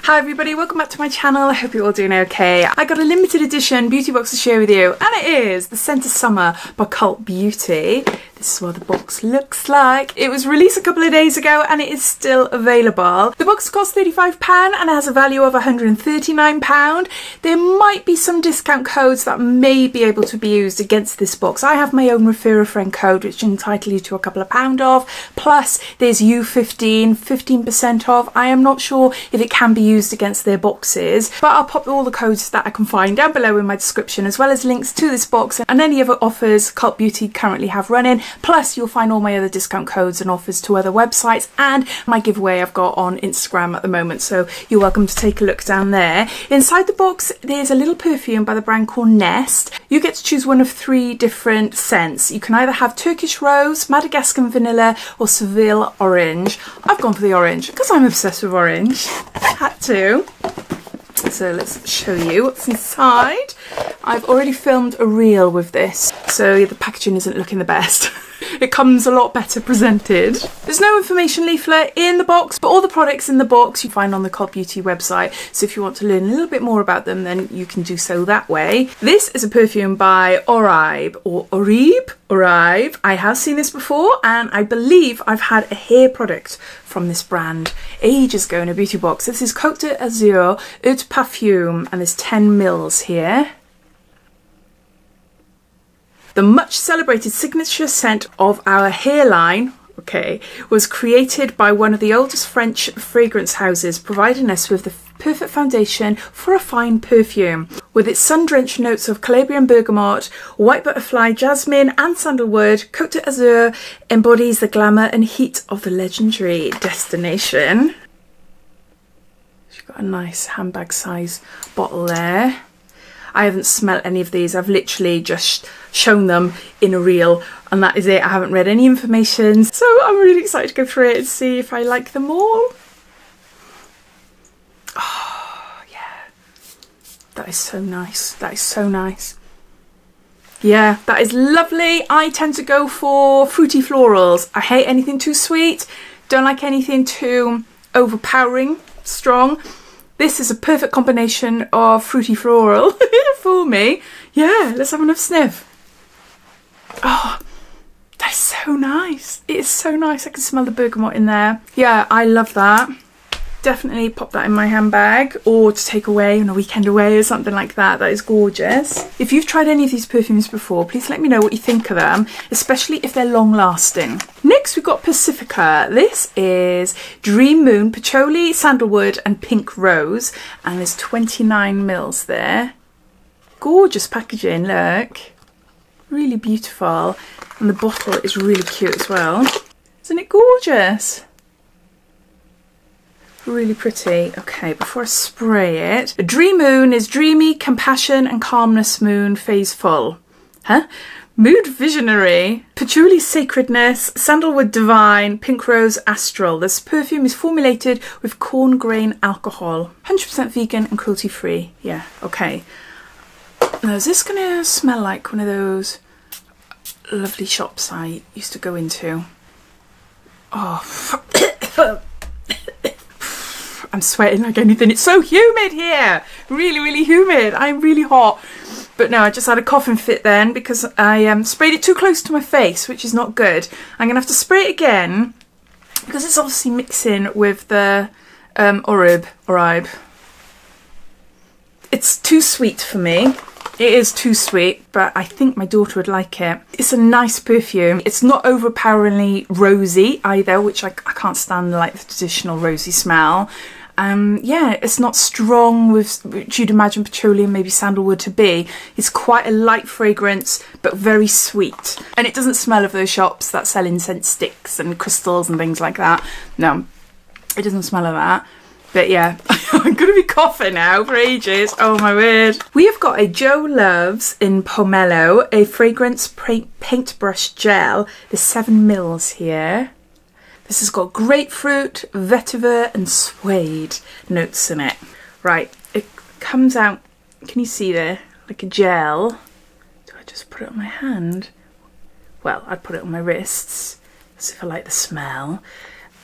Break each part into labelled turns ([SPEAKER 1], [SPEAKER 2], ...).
[SPEAKER 1] Hi everybody, welcome back to my channel. I hope you're all doing okay. I got a limited edition beauty box to share with you, and it is the Scent of Summer by Cult Beauty. This is what the box looks like. It was released a couple of days ago and it is still available. The box costs £35 and it has a value of £139. There might be some discount codes that may be able to be used against this box. I have my own refer a friend code which entitle you to a couple of pound off. Plus there's U15, 15% off. I am not sure if it can be used against their boxes, but I'll pop all the codes that I can find down below in my description, as well as links to this box and any other offers Cult Beauty currently have running. Plus you'll find all my other discount codes and offers to other websites and my giveaway I've got on Instagram at the moment, so you're welcome to take a look down there. Inside the box there's a little perfume by the brand called Nest. You get to choose one of 3 different scents. You can either have Turkish Rose, Madagascar Vanilla or Seville Orange. I've gone for the orange because I'm obsessed with orange. Had to. So let's show you what's inside. I've already filmed a reel with this, so the packaging isn't looking the best. It comes a lot better presented. There's no information leaflet in the box, but all the products in the box you find on the Cult Beauty website. So if you want to learn a little bit more about them, then you can do so that way. This is a perfume by Oribe or Oribe. Oribe. I have seen this before and I believe I've had a hair product from this brand ages ago in a beauty box. This is Côte d'Azur Eau de Parfum and there's 10 mils here. The much celebrated signature scent of our hairline, okay, was created by one of the oldest French fragrance houses, providing us with the perfect foundation for a fine perfume. With its sun-drenched notes of Calabrian bergamot, white butterfly, jasmine and sandalwood, Côte d'Azur embodies the glamour and heat of the legendary destination. She's got a nice handbag size bottle there. I haven't smelt any of these, I've literally just shown them in a reel and that is it. I haven't read any information, so I'm really excited to go through it and see if I like them all. Oh yeah, that is so nice, that is so nice. Yeah, that is lovely. I tend to go for fruity florals. I hate anything too sweet, don't like anything too overpowering, strong. This is a perfect combination of fruity floral for me. Yeah, let's have another sniff. Oh, that's so nice. It is so nice. I can smell the bergamot in there. Yeah, I love that. Definitely pop that in my handbag or to take away on a weekend away or something like that. That is gorgeous. If you've tried any of these perfumes before, please let me know what you think of them, especially if they're long lasting. Next we've got Pacifica. This is Dream Moon, Patchouli, Sandalwood and Pink Rose, and there's 29 mils there. Gorgeous packaging, look. Really beautiful. And the bottle is really cute as well. Isn't it gorgeous? Really pretty. Okay, before I spray it, a Dream Moon is dreamy, compassion and calmness moon, phase full. Huh? Mood visionary, patchouli sacredness, sandalwood divine, pink rose astral. This perfume is formulated with corn grain alcohol, 100% vegan and cruelty free. Yeah, okay. Now is this gonna smell like one of those lovely shops I used to go into? Oh, I'm sweating like anything. It's so humid here. Really, really humid. I'm really hot. But no, I just had a coughing fit then because I sprayed it too close to my face, which is not good. I'm going to have to spray it again because it's obviously mixing with the Oribe. It's too sweet for me. It is too sweet, but I think my daughter would like it. It's a nice perfume. It's not overpoweringly rosy either, which I can't stand, like the traditional rosy smell. Yeah, it's not strong with which you'd imagine patchouli and maybe sandalwood to be. It's quite a light fragrance, but very sweet. And it doesn't smell of those shops that sell incense sticks and crystals and things like that. No, it doesn't smell of that. But yeah, I'm going to be coughing now for ages. Oh my word. We have got a Joe Loves in Pomelo, a fragrance paintbrush gel. There's 7 mils here. This has got grapefruit, vetiver and suede notes in it. Right, it comes out, can you see there, like a gel. Do I just put it on my hand? Well, I'd put it on my wrists, as if I like the smell.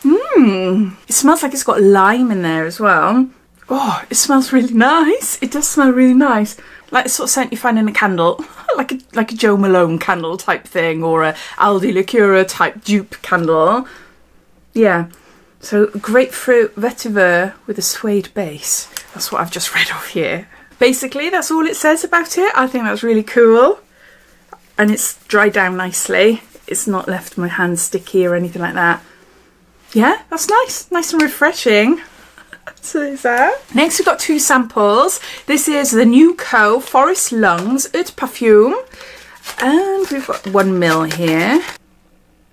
[SPEAKER 1] It smells like it's got lime in there as well. Oh, it smells really nice. It does smell really nice. Like the sort of scent you find in a candle, like a Jo Malone candle type thing, or a Aldi Liqueur type dupe candle. Yeah. So grapefruit vetiver with a suede base. That's what I've just read off here. Basically, that's all it says about it. I think that's really cool. And it's dried down nicely. It's not left my hands sticky or anything like that. Yeah, that's nice. Nice and refreshing. So there's that. Next we've got 2 samples. This is the New Co Forest Lungs Eau de Parfum. And we've got 1 ml here.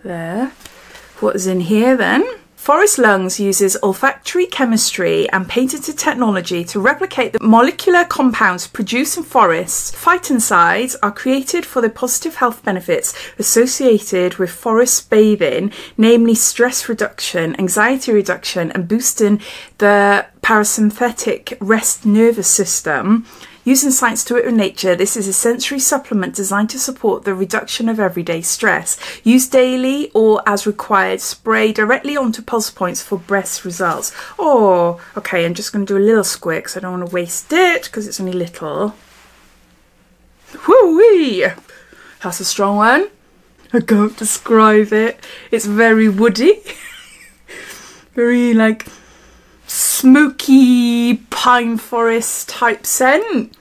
[SPEAKER 1] There. What is in here then? Forest Lungs uses olfactory chemistry and patented technology to replicate the molecular compounds produced in forests. Phytoncides are created for the positive health benefits associated with forest bathing, namely stress reduction, anxiety reduction, and boosting the parasympathetic rest nervous system. Using science to it with nature, this is a sensory supplement designed to support the reduction of everyday stress. Use daily or as required. Spray directly onto pulse points for best results. Oh, okay, I'm just going to do a little squirt because I don't want to waste it because it's only little. Woo-wee! That's a strong one. I can't describe it. It's very woody. Very like smoky pine forest type scent.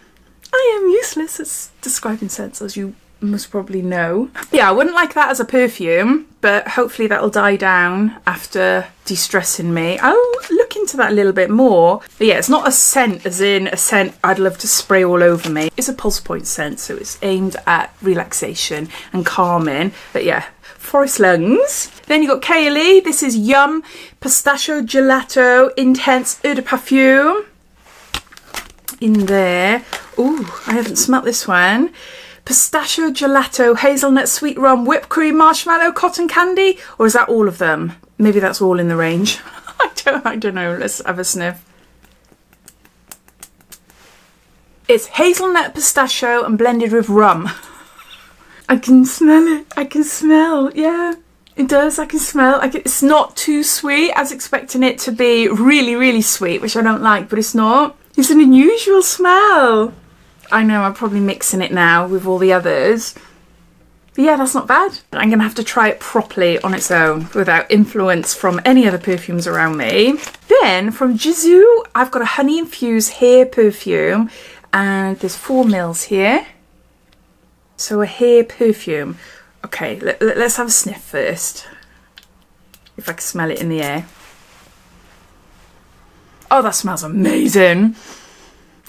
[SPEAKER 1] I am useless at describing scents, as you must probably know. Yeah, I wouldn't like that as a perfume, but hopefully that'll die down after de-stressing me. I'll look into that a little bit more. But yeah, it's not a scent as in a scent I'd love to spray all over me. It's a pulse point scent, so it's aimed at relaxation and calming. But yeah, Forest Lungs. Then you got Kaylee. This is Yum Pistachio Gelato Intense Eau de Parfum. In there. Ooh, I haven't smelt this one. Pistachio Gelato, hazelnut, sweet rum, whipped cream, marshmallow, cotton candy. Or is that all of them? Maybe that's all in the range. I don't know. Let's have a sniff. It's hazelnut, pistachio and blended with rum. I can smell it. I can smell. Yeah, it does. I can smell. It's not too sweet. I was expecting it to be really, really sweet, which I don't like, but it's not. It's an unusual smell. I know, I'm probably mixing it now with all the others. But yeah, that's not bad. I'm going to have to try it properly on its own without influence from any other perfumes around me. Then from Jizu, I've got a honey infused hair perfume and there's 4 ml here. So a hair perfume. Okay, let's have a sniff first. If I can smell it in the air. Oh, that smells amazing.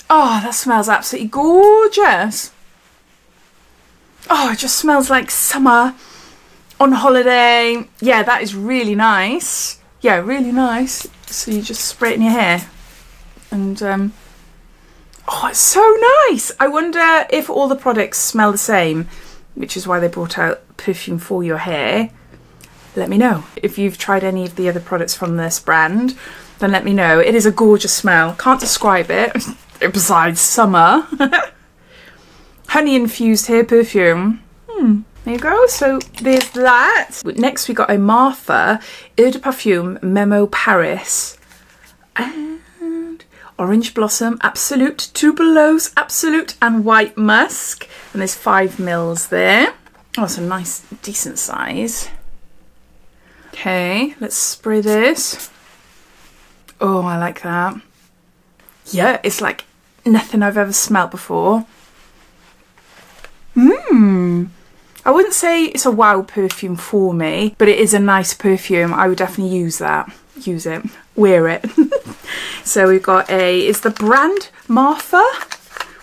[SPEAKER 1] Oh, that smells absolutely gorgeous. Oh, it just smells like summer on holiday. Yeah, that is really nice. Yeah, really nice. So you just spray it in your hair. And, oh, it's so nice. I wonder if all the products smell the same, which is why they brought out perfume for your hair. Let me know. If you've tried any of the other products from this brand, then let me know. It is a gorgeous smell. Can't describe it. Besides summer. Honey infused hair perfume. There you go. So there's that. Next we got a Martha Eau de Parfum Memo Paris. And Orange Blossom, Absolute, Tuberose, Absolute and White Musk. And there's 5 ml there. Oh, it's a nice, decent size. Okay, let's spray this. Oh, I like that. Yeah, it's like nothing I've ever smelt before. I wouldn't say it's a wow perfume for me, but it is a nice perfume. I would definitely use that. Use it. Wear it. So we've got is the brand Martha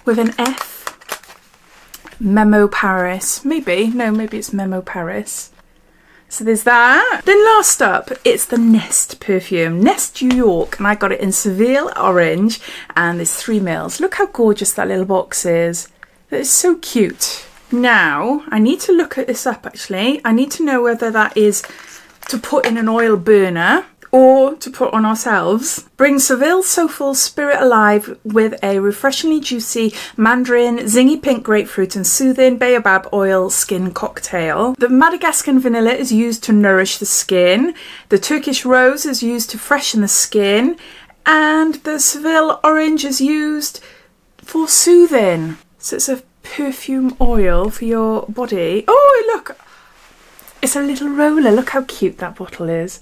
[SPEAKER 1] with an F. Memo Paris. Maybe. No, maybe it's Memo Paris. So there's that. Then last up, it's the Nest perfume. Nest New York, and I got it in Seville Orange, and there's 3 ml. Look how gorgeous that little box is. That is so cute. Now, I need to look at this up actually. I need to know whether that is to put in an oil burner or to put on ourselves. Bring Seville Soulful Spirit alive with a refreshingly juicy mandarin, zingy pink grapefruit and soothing baobab oil skin cocktail. The Madagascan vanilla is used to nourish the skin. The Turkish rose is used to freshen the skin. And the Seville orange is used for soothing. So it's a perfume oil for your body. Oh, look! It's a little roller. Look how cute that bottle is.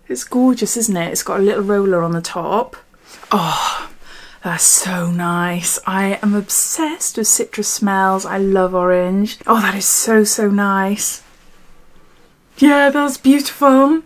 [SPEAKER 1] It's gorgeous, isn't it? It's got a little roller on the top. Oh, that's so nice. I am obsessed with citrus smells. I love orange. Oh, that is so, so nice. Yeah, that's beautiful.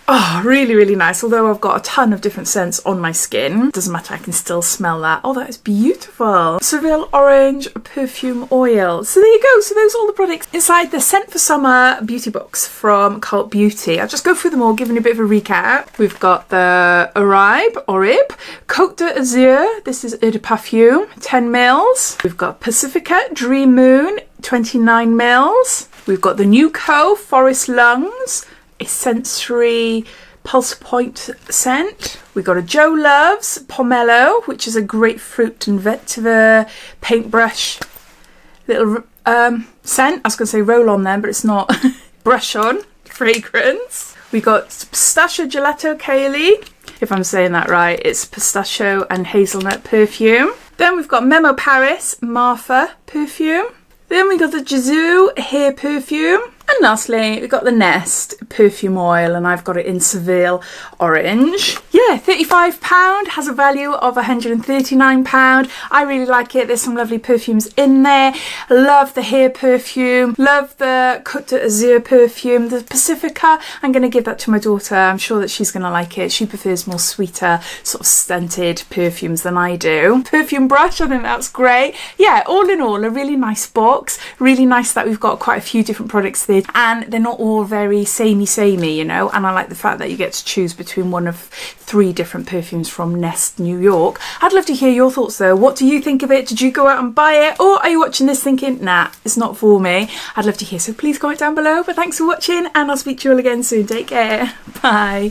[SPEAKER 1] Oh, really, really nice. Although I've got a ton of different scents on my skin, doesn't matter, I can still smell that. Oh, that is beautiful. Seville Orange Perfume Oil. So there you go. So those are all the products inside the Scent for Summer beauty box from Cult Beauty. I'll just go through them all, giving you a bit of a recap. We've got the Oribe, Côte d'Azur. This is Eau de Parfum, 10 mils. We've got Pacifica Dream Moon, 29 mils. We've got the Nuco Forest Lungs, a sensory pulse point scent. We've got a Joe Loves Pomelo, which is a grapefruit and vetiver paintbrush little scent. I was going to say roll on then, but it's not. Brush on fragrance. We got Pistachio Gelato Kaylee. If I'm saying that right, it's pistachio and hazelnut perfume. Then we've got Memo Paris Martha perfume. Then we got the Jazoo hair perfume. And lastly, we've got the Nest perfume oil, and I've got it in Seville Orange. Yeah, £35, has a value of £139. I really like it. There's some lovely perfumes in there. Love the hair perfume. Love the Côte d'Azur perfume. The Pacifica, I'm going to give that to my daughter. I'm sure that she's going to like it. She prefers more sweeter, sort of scented perfumes than I do. Perfume brush, I think that's great. Yeah, all in all, a really nice box. Really nice that we've got quite a few different products there. And they're not all very samey, you know, and I like the fact that you get to choose between one of 3 different perfumes from Nest New York. I'd love to hear your thoughts though. What do you think of it? Did you go out and buy it, or are you watching this thinking, nah, it's not for me? I'd love to hear, so please comment down below. But thanks for watching, and I'll speak to you all again soon. Take care. Bye.